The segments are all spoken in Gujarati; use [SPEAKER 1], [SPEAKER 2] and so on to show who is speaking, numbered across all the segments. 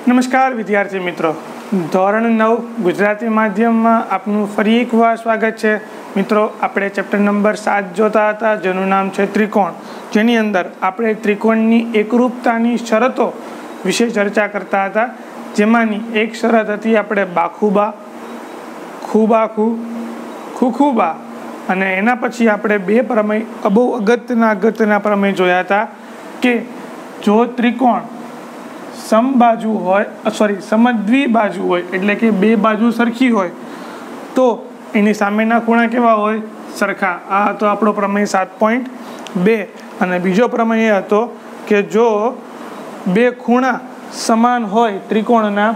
[SPEAKER 1] નમસ્કાર વિદ્યાર્થી મિત્રો, ધોરણ 9 ગુજરાતી માધ્યમમાં આપનું ફરી એકવાર સ્વાગત છે. મિત્રો, આપણે ચેપ્ટર નંબર 7 જોતા હતા, જેનું નામ છે ત્રિકોણ, જેની અંદર આપણે ત્રિકોણની એકરૂપતાની શરતો વિશે ચર્ચા કરતા હતા. જેમાંની એક શરત હતી આપણે બાખુબા, ખૂબાખુ, ખુખુબા, અને એના પછી આપણે બે પ્રમેય બહુ અગત્યના પ્રમેય જોયા હતા કે જો ત્રિકોણ સમદ્વિ બાજુ હોય, એટલે કે બે બાજુ સરખી હોય, તો એની સામેના ખૂણા કેવા હોય? સરખા. આ હતો આપણો પ્રમેય 7.2. અને બીજો પ્રમેય એ હતો કે જો બે ખૂણા સમાન હોય ત્રિકોણના,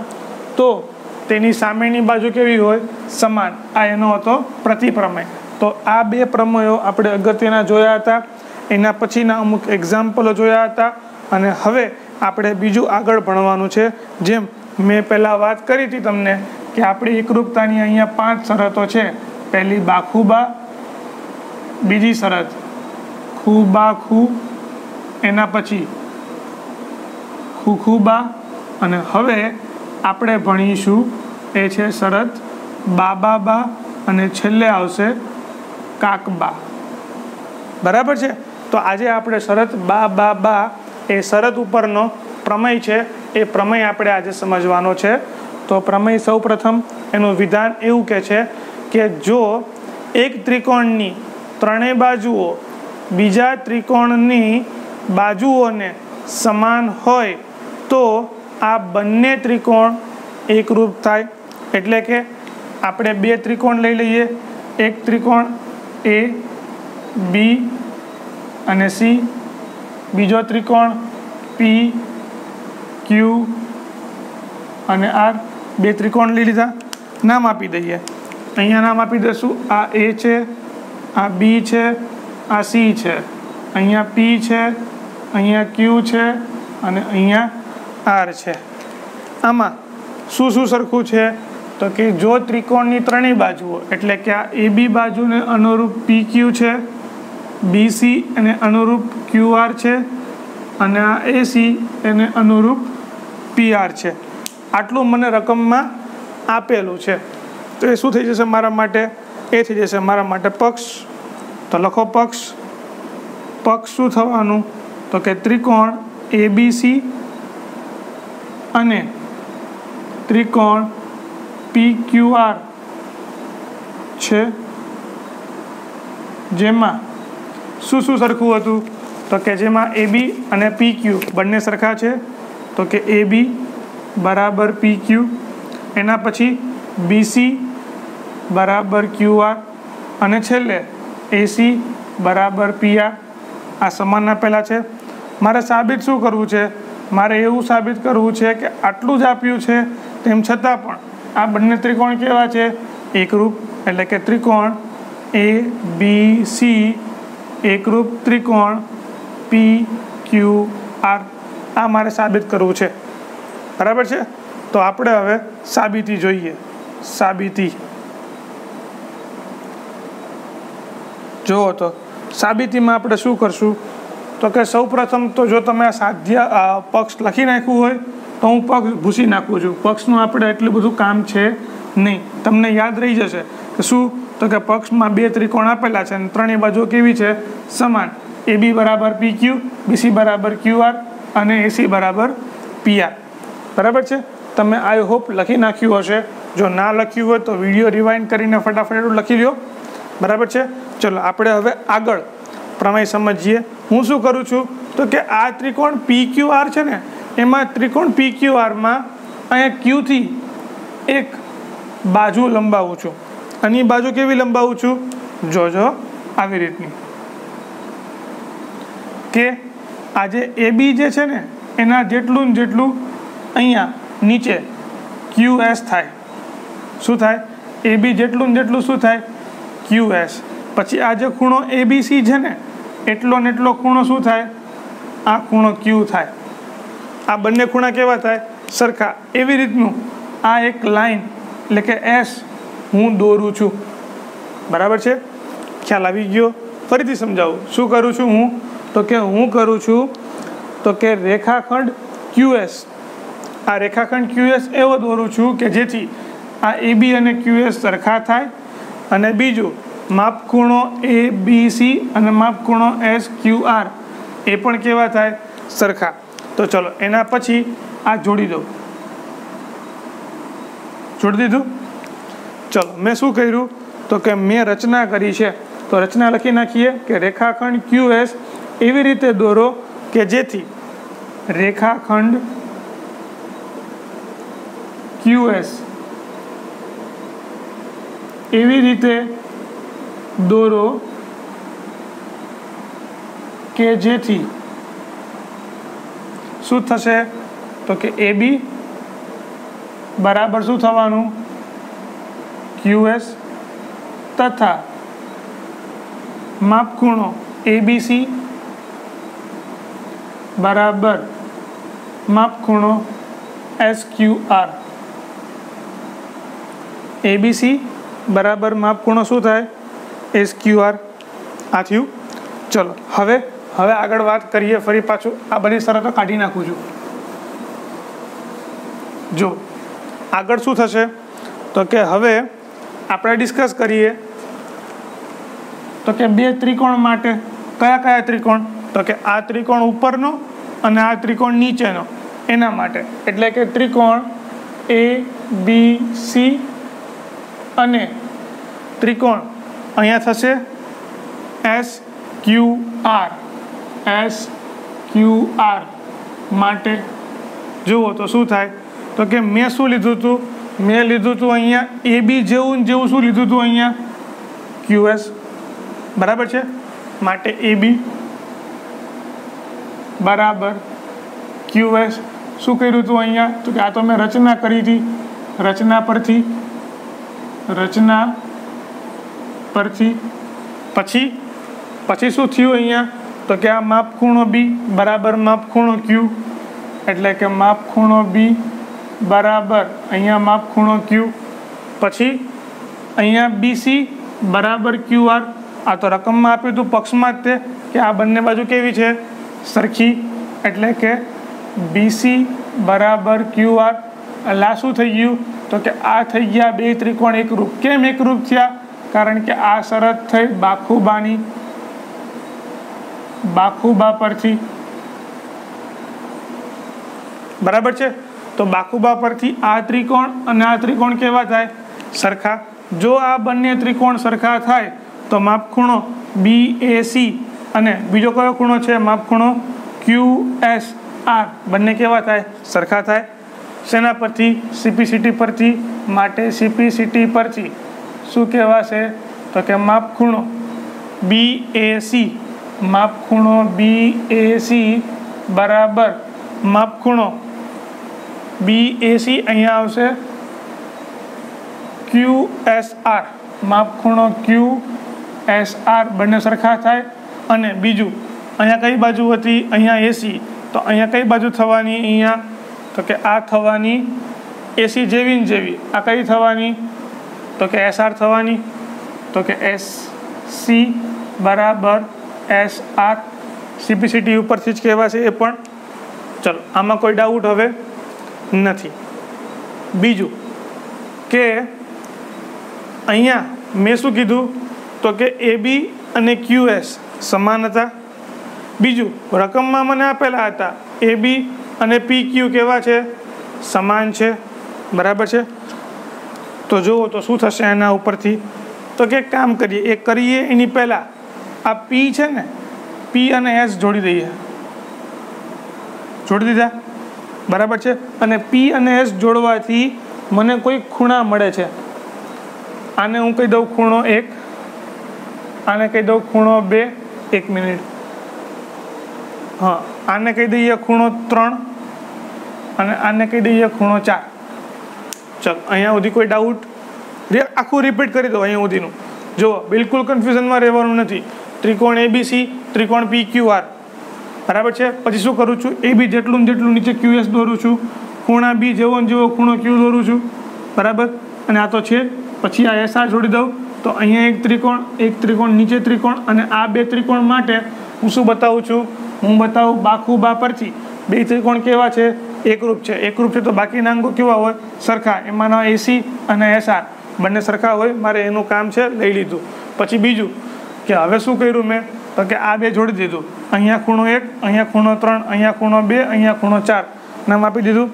[SPEAKER 1] તો તેની સામેની બાજુ કેવી હોય? સમાન. આ એનો હતો પ્રતિપ્રમેય. તો આ બે પ્રમેયો આપણે અગત્યના જોયા હતા. એના પછીના અમુક એક્ઝામ્પલો જોયા હતા. અને હવે આપણે બીજું આગળ ભણવાનું છે. જેમ મેં પહેલાં વાત કરી હતી તમને કે આપણી એકરૂપતાની અહીંયા 5 શરતો છે. પહેલી બાખુબા, બીજી શરત ખૂબાખુ, એના પછી ખુખુબા, અને હવે આપણે ભણીશું એ છે શરત બાબાબા, અને છેલ્લે આવશે કાકબા. બરાબર છે? તો આજે આપણે શરત બાબાબા એ શરત ઉપરનો પ્રમેય છે, એ પ્રમેય આપણે આજે સમજવાનો છે. તો પ્રમેય સૌ પ્રથમ એનું વિધાન એવું કહે છે કે જો એક ત્રિકોણની ત્રણેય બાજુઓ બીજા ત્રિકોણની બાજુઓને સમાન હોય તો આ બંને ત્રિકોણ એકરૂપ થાય. એટલે કે આપણે બે ત્રિકોણ લઈ લઈએ. એક ત્રિકોણ એ, બી અને સી, બીજો ત્રિકોણ પી, ક્યુ અને આર. બે ત્રિકોણ લઈ લીધા. નામ આપી દઈએ. અહીંયા નામ આપી દઈશું. આ એ છે, આ બી છે, આ સી છે, અહીંયા પી છે, અહીંયા ક્યુ છે, અને અહીંયા આર છે. આમાં શું શું સરખું છે? તો કે જો ત્રિકોણની ત્રણેય બાજુઓ, એટલે કે આ એ બી બાજુને અનુરૂપ પી ક્યુ છે, BC એને અનુરૂપ QR છે, અને આ AC એને અનુરૂપ PR છે. આટલું મને રકમમાં આપેલું છે. તો એ શું થઈ જશે મારા માટે? એ થઈ જશે મારા માટે પક્ષ. તો લખો પક્ષ. પક્ષ શું થવાનું? તો કે ત્રિકોણ ABC અને ત્રિકોણ PQR છે, જેમાં શું સરખું હતું? તો કે જેમાં AB અને PQ બંને સરખા છે. તો કે AB બરાબર PQ, એના પછી BC બરાબર QR, અને છેલ્લે AC બરાબર PR. આ સમાન આપેલા છે. મારે સાબિત શું કરવું છે? મારે એવું સાબિત કરવું છે કે આટલું જ આપ્યું છે, તેમ છતાં પણ આ બંને ત્રિકોણ કેવા છે? એકરૂપ. એટલે કે ત્રિકોણ ABC એકરૂપ ત્રિકોણ PQR. આ મારે સાબિત કરવું છે. બરાબર છે? તો આપણે હવે સાબિતી જોઈએ. સાબિતી જુઓ. તો સાબિતીમાં આપણે શું કરશું? તો કે સૌ પ્રથમ તો જો તમે આ સાધ્ય પક્ષ લખી નાખ્યું હોય તો હું પક્ષ ભૂસી નાખું છું. પક્ષનું આપણે એટલું બધું કામ છે નહીં. તમને યાદ રહી જશે કે શું? તો કે પક્ષમાં બે ત્રિકોણ આપેલા છે અને ત્રણેય બાજુ કેવી છે? સમાન. AB બરાબર PQ, BC બરાબર QR, અને AC બરાબર PR. બરાબર છે? તમે આઈ હોપ લખી નાખ્યું હશે. જો ના લખ્યું હોય તો વિડીયો રિવાઇન્ડ કરીને ફટાફટ લખી લો. બરાબર છે? ચલો આપણે હવે આગળ પ્રમેય સમજીએ. હું શું કરું છું? તો કે આ ત્રિકોણ PQR છે ને, એમાં ત્રિકોણ PQRમાં અહીંયા Qથી એક બાજુ લંબાવું છું. અને બાજુ કેવી લંબાવું છું? જોજો આવી રીતની, કે આજે AB જે છે ને એના જેટલું ને જેટલું અહીંયા નીચે QS થાય. શું થાય? AB જેટલું ને જેટલું શું થાય? QS. પછી આ જે ખૂણો ABC છે ને, એટલો ને એટલો ખૂણો શું થાય? આ ખૂણો Q થાય. આ બંને ખૂણા કેવા થાય? સરખા. એવી રીતનું આ એક લાઈન એટલે કે S હું દોરું છું. બરાબર છે? ખ્યાલ આવી ગયો? ફરીથી સમજાવું. શું કરું છું હું? તો કે હું કરું છું તો કે રેખાખંડ QS આ રેખાખંડ QS એવો દોરું છું કે જેથી આ AB અને QS સરખા થાય, અને બીજું માપખૂણો ABC અને માપખૂણો SQR એ પણ કેવા થાય? સરખા. તો ચલો એના પછી આ જોડી દો. જોડી દીધું? ચલો મેં શું કર્યું તો કે મેં રચના કરી છે. તો રચના લખી નાખીએ કે રેખાખંડ QS એવી રીતે દોરો કે જેથી રેખાખંડ QS એવી રીતે દોરો કે જેથી શું થશે તો કે AB બરાબર શું થવાનું? QS તથા માપખૂણો ABC બરાબર માપખૂણો SQR. ABC બરાબર માપખૂણો શું થાય? SQR. આ થયું. ચલો હવે આગળ વાત કરીએ. ફરી પાછું આ બધી શરતો કાઢી નાખું છું. જો આગળ શું થશે તો કે હવે આપણે ડિસ્કસ કરીએ તો કે બે ત્રિકોણ માટે કયા કયા ત્રિકોણ? તો કે આ ત્રિકોણ ઉપરનો અને આ ત્રિકોણ નીચેનો, એના માટે. એટલે કે ત્રિકોણ ABC અને ત્રિકોણ અહીંયા થશે SQR માટે જુઓ તો શું થાય તો કે મેં શું લીધું હતું? મેં લીધું હતું અહીંયા AB જેવું શું લીધું હતું? અહીંયા QS. બરાબર છે? માટે AB બરાબર QS. શું કર્યું હતું અહીંયા તો કે આ તો મેં રચના કરી હતી. રચના પરથી પછી શું થયું અહીંયા તો કે આ માપખૂણો B બરાબર માપખૂણો Q. એટલે કે માપખૂણો B બરાબર અહીંયા માપખૂણો Q. પછી અહીંયા BC બરાબર QR. આ તો રકમમાં આપ્યું હતું પક્ષમાં જ તે કે આ બંને બાજુ કેવી છે? સરખી. એટલે કે BC બરાબર QR. એટલે આ શું થઈ ગયું તો કે આ થઈ ગયા બે ત્રિકોણ એકરૂપ. કેમ એકરૂપ થયા? કારણ કે આ શરત થઈ બાખુબા પરથી. બરાબર છે? તો બાખુબા પરથી આ ત્રિકોણ અને આ ત્રિકોણ કેવા થાય? સરખા. જો આ બંને ત્રિકોણ સરખા થાય તો માપખૂણો BAC અને બીજો કયો ખૂણો છે? માપખૂણો QSR. બંને કેવા થાય? સરખા થાય. શેના પરથી? CPCT પરથી. માટે CPCT પરથી શું કહેવાશે તો કે માપખૂણો BAC બરાબર માપખૂણો BAC અહીંયા આવશે QSR. માપખૂણો QSR બંને સરખા થાય. અને બીજું અહીંયા કઈ બાજુ હતી? અહીંયા AC. તો અહીંયા કઈ બાજુ થવાની? અહીંયા તો કે આ થવાની AC જેવી. આ કઈ થવાની? તો કે SR થવાની. તો કે SC બરાબર SR. CPCT ઉપરથી જ કહેવાશે એ પણ. ચલો આમાં કોઈ ડાઉટ હવે નથી. બીજું કે અહીંયા મેં શું કીધું તો કે AB અને QS સમાન હતા. બીજું રકમમાં મને આપેલા હતા AB અને PQ કેવા છે? સમાન છે. બરાબર છે? તો જુઓ તો શું થશે એના ઉપરથી તો કે કામ કરીએ એની પહેલાં આ P છે ને, P અને S જોડી દઈએ. જોડી દીધા? બરાબર છે? અને P અને S જોડવાથી મને કોઈ ખૂણા મળે છે. આને હું કહી દઉં ખૂણો 1, આને કહી દઉં ખૂણો 2. 1 મિનિટ. હા, આને કહી દઈએ ખૂણો 3 અને આને કહી દઈએ ખૂણો 4. ચલો અહીંયા સુધી કોઈ ડાઉટ? આખું રિપીટ કરી દો અહીંયા સુધીનું. જુઓ બિલકુલ કન્ફ્યુઝનમાં રહેવાનું નથી. ત્રિકોણ ABC, ત્રિકોણ PQR. બરાબર છે? પછી શું કરું છું? AB જેટલું નીચે QS દોરું છું. ખૂણા B જેવો ખૂણો Q દોરું છું. બરાબર? અને આ તો છે. પછી આ SR જોડી દઉં તો અહીંયા એક ત્રિકોણ નીચે ત્રિકોણ. અને આ બે ત્રિકોણ માટે હું શું બતાવું છું? હું બતાવું બાખુબા પરથી બે ત્રિકોણ કેવા છે? એકરૂપ છે તો બાકીના અંકો કેવા હોય? સરખા. એમાંના એસી અને એસઆર બંને સરખા હોય. મારે એનું કામ છે, લઈ લીધું. પછી બીજું કે હવે શું કર્યું મેં? તો કે આ બે જોડી દીધું. અહીંયા ખૂણો 1, અહીંયા ખૂણો 3, અહીંયા ખૂણો 2, અહીંયા ખૂણો 4 નામ આપી દીધું.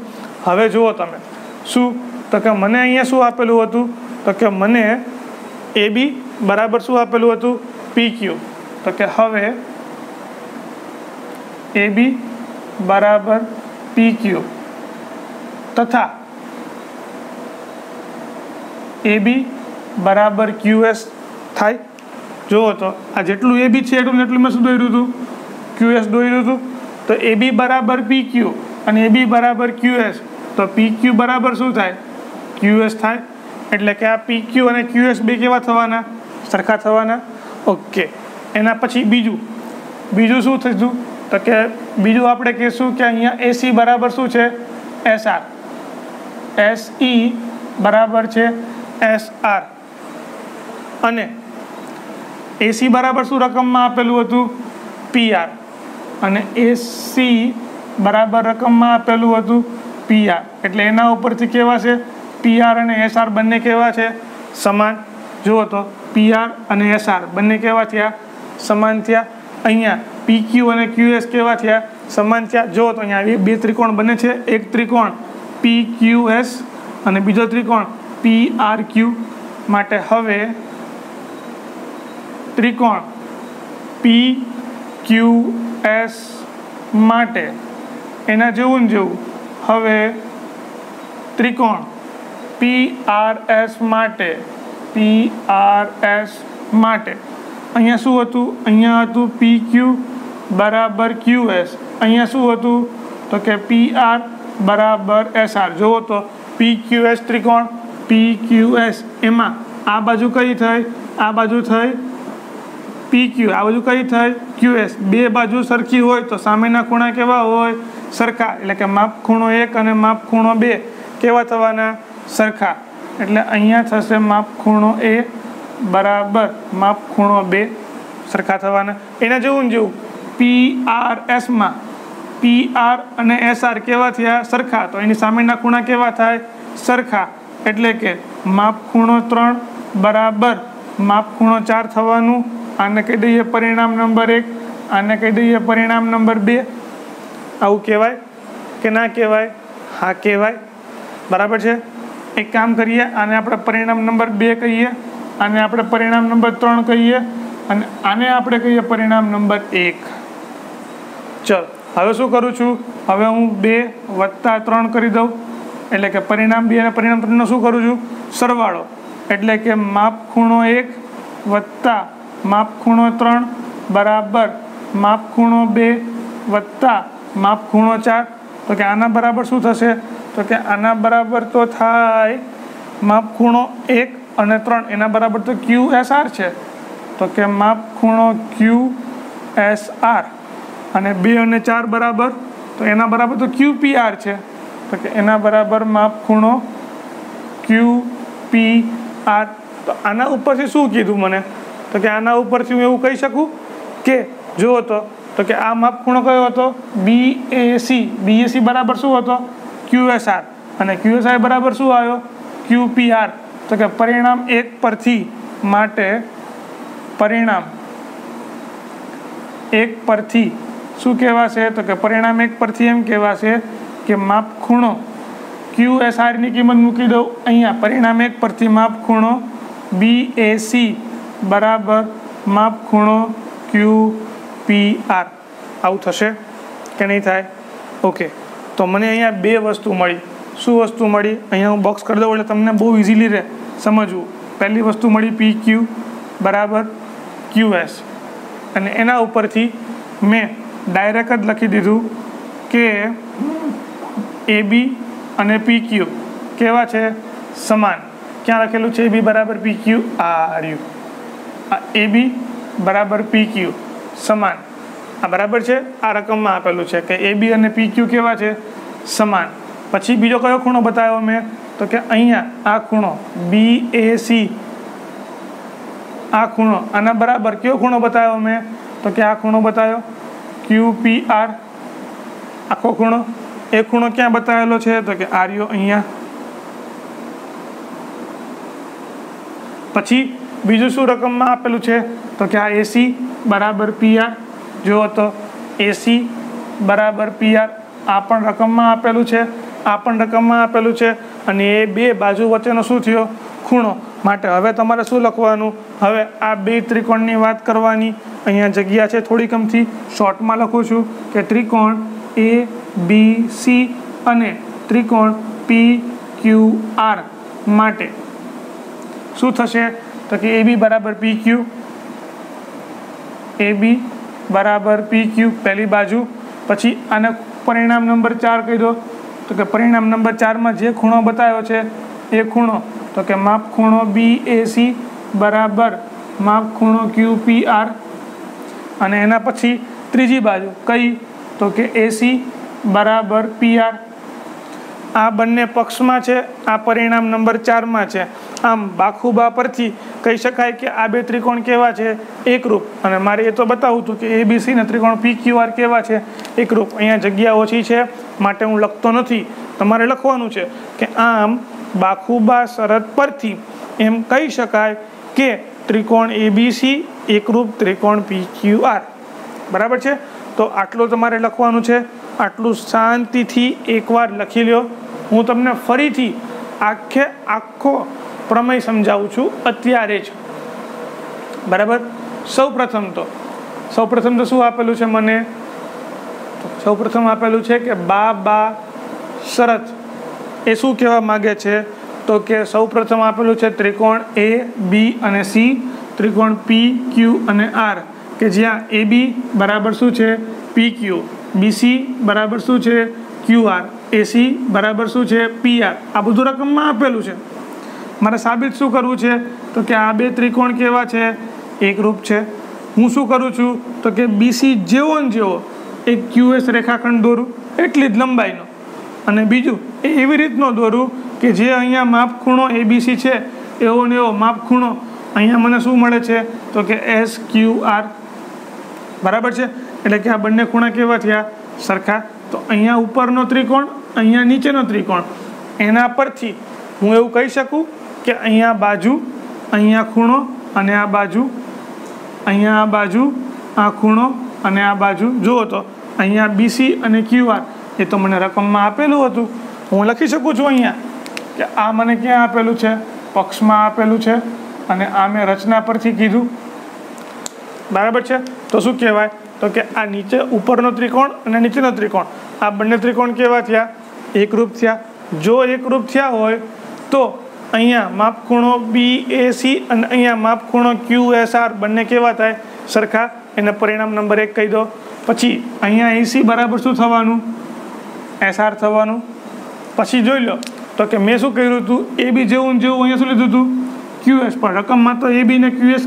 [SPEAKER 1] હવે જુઓ તમે શું, તો કે મને અહીંયા શું આપેલું હતું? તો કે મને AB બરાબર શું આપેલું હતું? PQ. તો કે હવે AB બરાબર PQ તથા AB બરાબર QS થાય. જુઓ તો આ જેટલું AB છે એટલું મેં શું દોર્યું હતું? QS દોર્યું હતું. તો AB બરાબર PQ અને AB બરાબર QS, તો PQ બરાબર શું થાય? QS થાય. એટલે કે આ PQ અને QS બે કેવા થવાના? સરખા થવાના. ઓકે. એના પછી બીજું શું થયું? તો કે બીજું આપણે કહીશું કે અહીંયા AC બરાબર શું છે? SR. SE બરાબર છે SR. અને AC બરાબર શું રકમમાં આપેલું હતું? PR. અને AC બરાબર રકમમાં આપેલું હતું PR. એટલે એના ઉપરથી કેવા છે? PR અને SR બંને કેવા છે? સમાન. જુઓ તો PR અને SR બંને કેવા થયા? સમાન થયા. અહીંયા PQ અને QS કેવા થયા? સમાન થયા. જુઓ તો અહીંયા બે ત્રિકોણ બને છે. એક ત્રિકોણ PQS અને બીજો ત્રિકોણ PRQ. માટે હવે ત્રિકોણ PQS માટે એના જેવું હવે ત્રિકોણ PRS માટે અહીંયા શું હતું? અહીંયા હતું PQ બરાબર QS. અહીંયા શું હતું? તો કે PR બરાબર SR. જુઓ તો PQS ત્રિકોણ PQS, એમાં આ બાજુ કઈ થઈ? આ બાજુ થઈ PQ, આ બાજુ કઈ થઈ? QS. બે બાજુ સરખી હોય તો સામેના ખૂણા કેવા હોય? સરખા. એટલે કે માપ ખૂણો 1 અને માપ ખૂણો 2 કેવા થવાના? સરખા. એટલે અહીંયા થશે માપ ખૂણો A બરાબર માપ ખૂણો 2 સરખા થવાના. એના જેવું PRSમાં PR અને SR કેવા થયા? સરખા. તો એની સામેના ખૂણા કેવા થાય? સરખા. એટલે કે માપ ખૂણો 3 બરાબર માપ ખૂણો 4 થવાનું. આને કહી દઈએ પરિણામ નંબર 1, આને કહી દઈએ પરિણામ નંબર 2. આવું કહેવાય કે ના કહેવાય? હા કહેવાય. બરાબર છે. એક કામ કરીએ, આને આપણે પરિણામ નંબર 2 કહીએ, આને આપણે પરિણામ નંબર 3 કહીએ અને આને આપણે કહીએ પરિણામ નંબર 1. ચલ હવે શું કરું છું? હવે હું 2 + 3 કરી દઉં. એટલે કે પરિણામ 2 અને પરિણામ 3નો શું કરું છું? સરવાળો. એટલે કે માપ ખૂણો 1 વત્તા માપ ખૂણો 3 બરાબર માપ ખૂણો 2 વત્તા માપ ખૂણો 4. તો કે આના બરાબર શું થશે? તો કે આના બરાબર તો થાય માપ ખૂણો 1 અને 3, એના બરાબર તો QSR છે. તો કે માપ ખૂણો QSR અને 2 અને 4 બરાબર, તો એના બરાબર તો QPR છે. તો કે એના બરાબર માપ ખૂણો QPR. તો આના ઉપરથી શું કીધું મને? તો કે આના ઉપરથી હું એવું કહી શકું કે જુઓ તો કે આ માપ ખૂણો કયો હતો? BAC. BAC બરાબર શું હતો? QSR. અને QSR બરાબર શું આવ્યો? QPR. તો કે પરિણામ 1 પરથી માટે પરિણામ 1 પરથી શું કહેવાશે? તો કે પરિણામ 1 પરથી એમ કહેવાશે કે માપ ખૂણો QSR ની કિંમત મૂકી દઉં અહીંયા. પરિણામ 1 પરથી માપ ખૂણો BAC બરાબર માપ ખૂણો QPR. આવું થશે કે નહીં થાય? ઓકે. તો મને અહીંયા 2 વસ્તુ મળી. શું વસ્તુ મળી? અહીંયા હું બોક્સ કરી દઉં એટલે તમને બહુ ઇઝીલી રહે સમજવું. પહેલી વસ્તુ મળી PQ બરાબર QS અને એના ઉપરથી મેં ડાયરેક્ટ જ લખી દીધું કે AB અને PQ કેવા છે? સમાન. ક્યાં લખેલું છે? AB બરાબર PQ. આ રહ્યું. AB બરાબર PQ સમાન. આ બરાબર છે. આ રકમમાં આપેલું છે કે AB અને PQ કેવા છે? સમાન. પછી બીજો કયો ખૂણો બતાવ્યો મેં? તો કે અહીંયા આ ખૂણો BAC, આ ખૂણો આના બરાબર કયો ખૂણો બતાવ્યો મેં? તો કે આ ખૂણો બતાવ્યો QPR. આખો ખૂણો એ ખૂણો ક્યાં બતાવેલો છે? તો કે આ રહ્યો અહીંયા. પછી બીજું શું રકમમાં આપેલું છે? તો કે આ AC બરાબર PR. જુઓ તો AC બરાબર PR આ પણ રકમમાં આપેલું છે, આ પણ રકમમાં આપેલું છે, અને એ બે બાજુ વચ્ચેનો શું થયો? ખૂણો. માટે હવે તમારે શું લખવાનું? હવે આ બે ત્રિકોણની વાત કરવાની. અહીંયા જગ્યા છે થોડીક અમથી, શોર્ટમાં લખું છું કે ત્રિકોણ ABC અને ત્રિકોણ PQR માટે શું થશે? તો કે AB બરાબર PQ, AB બરાબર PQ પહેલી બાજુ. પછી આને પરિણામ નંબર 4 કહી દો. તો કે પરિણામ નંબર 4માં જે ખૂણો બતાવ્યો છે એ ખૂણો, તો કે માપ ખૂણો BAC બરાબર માપ ખૂણો QPR. અને એના પછી ત્રીજી બાજુ કઈ? તો કે AC બરાબર PR. આ બંને પક્ષમાં છે, આ પરિણામ નંબર 4માં છે. આમ બાખુબા પરથી કહી શકાય કે આ બે ત્રિકોણ કેવા છે? એકરૂપ. અને મારે એ તો બતાવું હતું કે ABC ને ત્રિકોણ PQR કેવા છે? એકરૂપ. અહીંયા જગ્યા ઓછી છે માટે હું લખતો નથી, તમારે લખવાનું છે કે આમ બાખુબા શરત પરથી એમ કહી શકાય કે ત્રિકોણ ABC એકરૂપ ત્રિકોણ PQR. બરાબર છે? તો આટલું તમારે લખવાનું છે. આટલું શાંતિથી એકવાર લખી લ્યો. હું તમને ફરીથી આખો પ્રમેય સમજાવું છું અત્યારે જ. બરાબર? સૌપ્રથમ તો શું આપેલું છે મને? સૌપ્રથમ આપેલું છે કે બા શરત. એ શું કહેવા માગે છે? તો કે સૌપ્રથમ આપેલું છે ત્રિકોણ A, B અને C, ત્રિકોણ P, Q અને R, કે જ્યાં AB બરાબર શું છે? PQ, BC બરાબર શું છે? QR, AC બરાબર શું છે? PR. આ બધું રકમમાં આપેલું છે. મારે સાબિત શું કરવું છે? તો કે આ બે ત્રિકોણ કેવા છે? એકરૂપ છે. હું શું કરું છું? તો કે BC જેવો ને જેવો એક QS રેખાખંડ દોરું, એટલી જ લંબાઈનો. અને બીજું એ એવી રીતનો દોરું કે જે અહીંયા માપ ખૂણો ABC છે એવો ને એવો માપ ખૂણો અહીંયા મને શું મળે છે? તો કે SQR. બરાબર છે? એટલે કે આ બંને ખૂણા કેવા થયા? સરખા. તો અહીંયા ઉપરનો ત્રિકોણ, અહીંયા નીચેનો ત્રિકોણ, એના પરથી હું એવું કહી શકું કે અહીંયા બાજુ, અહીંયા ખૂણો, અને આ બાજુ, અહીંયા આ બાજુ, આ ખૂણો, અને આ બાજુ. જુઓ તો અહીંયા BC અને QR એ તો મને રકમમાં આપેલું હતું. હું લખી શકું છું અહીંયા કે આ મને ક્યાં આપેલું છે? પક્ષમાં આપેલું છે. અને આ મેં રચના પરથી કીધું. બરાબર છે? તો શું કહેવાય? તો કે આ નીચે ઉપરનો ત્રિકોણ અને નીચેનો ત્રિકોણ, આ બંને ત્રિકોણ કેવા થયા? એકરૂપ થયા. જો એકરૂપ થયા હોય તો અહીંયા માપ ખૂણો BAC અને અહીંયા માપ ખૂણો QSR બંને કેવા થાય? સરખા. એને પરિણામ નંબર 1 કહી દો. પછી અહીંયા AC બરાબર શું થવાનું? SR થવાનું. પછી જોઈ લો તો કે મેં શું કર્યું હતું? AB જેવું અહીંયા શું લીધું હતું? QS. પણ રકમમાં તો AB ને QS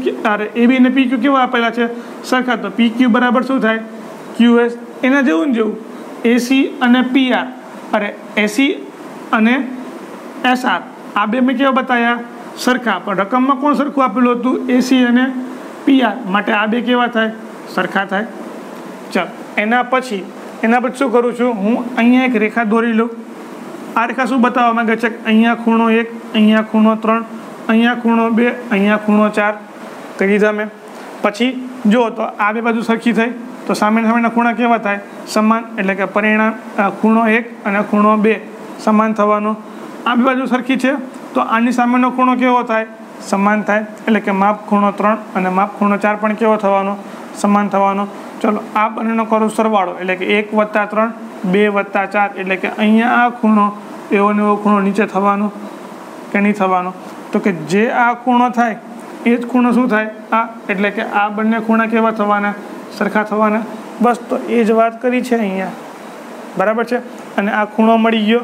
[SPEAKER 1] AB ને PQ કેવા આપેલા છે? સરખા. તો PQ બરાબર શું થાય? QS. એના જેવું AC અને PR, અરે AC અને SR આ બે મેં કેવા બતાવ્યા? સરખા. પણ રકમમાં કોણ સરખું આપેલું હતું? AC અને PR. માટે આ બે કેવા થાય? સરખા થાય. ચાલ, એના પછી શું કરું છું? હું અહીંયા એક રેખા દોરી લઉં. આ રેખા શું બતાવવા માંગે છે? અહીંયા ખૂણો 1, અહીંયા ખૂણો 3, અહીંયા ખૂણો 2, અહીંયા ખૂણો 4 કહી દીધા મેં. પછી જુઓ તો આ બે બાજુ સરખી થઈ તો સામેના ખૂણા કેવા થાય? સમાન. એટલે કે પરિણામ ખૂણો 1 અને ખૂણો 2 સમાન થવાનો. આ બે બાજુ સરખી છે તો આની સામેનો ખૂણો કેવો થાય? સમાન થાય. એટલે કે માપ ખૂણો 3 અને માપ ખૂણો 4 પણ કેવો થવાનો? સમાન થવાનો. ચલો આ બંનેનો કરું સરવાળો, એટલે કે 1 + 3 2 + 4, એટલે કે અહીંયા આ ખૂણો એવો ને એવો ખૂણો નીચે થવાનો કે નહીં થવાનો? તો કે જે આ ખૂણો થાય એ જ ખૂણો શું થાય? આ. એટલે કે આ બંને ખૂણા કેવા થવાના? સરખા થવાના. બસ, તો એ જ વાત કરી છે અહીંયા. બરાબર છે? અને આ ખૂણો મળી ગયો.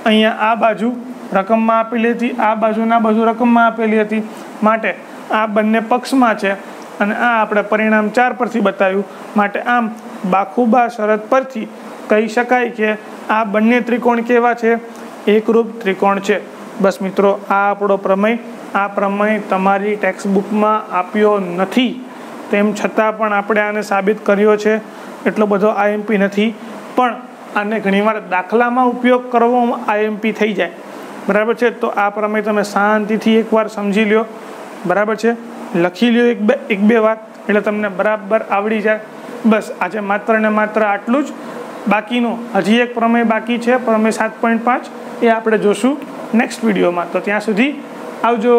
[SPEAKER 1] અહીંયા આ બાજુ રકમમાં આપેલી હતી, આ બાજુના બાજુ રકમમાં આપેલી હતી. માટે આ બંને પક્ષમાં છે અને આ આપણે પરિણામ 4 પરથી બતાવ્યું. માટે આમ બાખુબા શરત પરથી કહી શકાય કે આ બંને ત્રિકોણ કેવા છે? એકરૂપ ત્રિકોણ છે. બસ મિત્રો, આ આપણો પ્રમેય. આ પ્રમેય તમારી ટેક્સ્ટ બુકમાં આપ્યો નથી, તેમ છતાં પણ આપણે આને સાબિત કર્યો છે. એટલો બધો IMP નથી, પણ અને ઘણીવાર દાખલામાં ઉપયોગ કરવો આઈએમપી થઈ જાય, બરાબર છે. તો આ પ્રમેય તમે શાંતિથી એકવાર સમજી લ્યો, બરાબર છે, લખી લ્યો એક બે વાર, એટલે તમને બરાબર આવડી જાય. બસ આજે માત્ર ને માત્ર આટલું જ. બાકીનું હજી એક પ્રમેય બાકી છે, પ્રમેય 7.5, એ આપણે જોશું નેક્સ્ટ વિડીયોમાં. તો ત્યાં સુધી આવજો.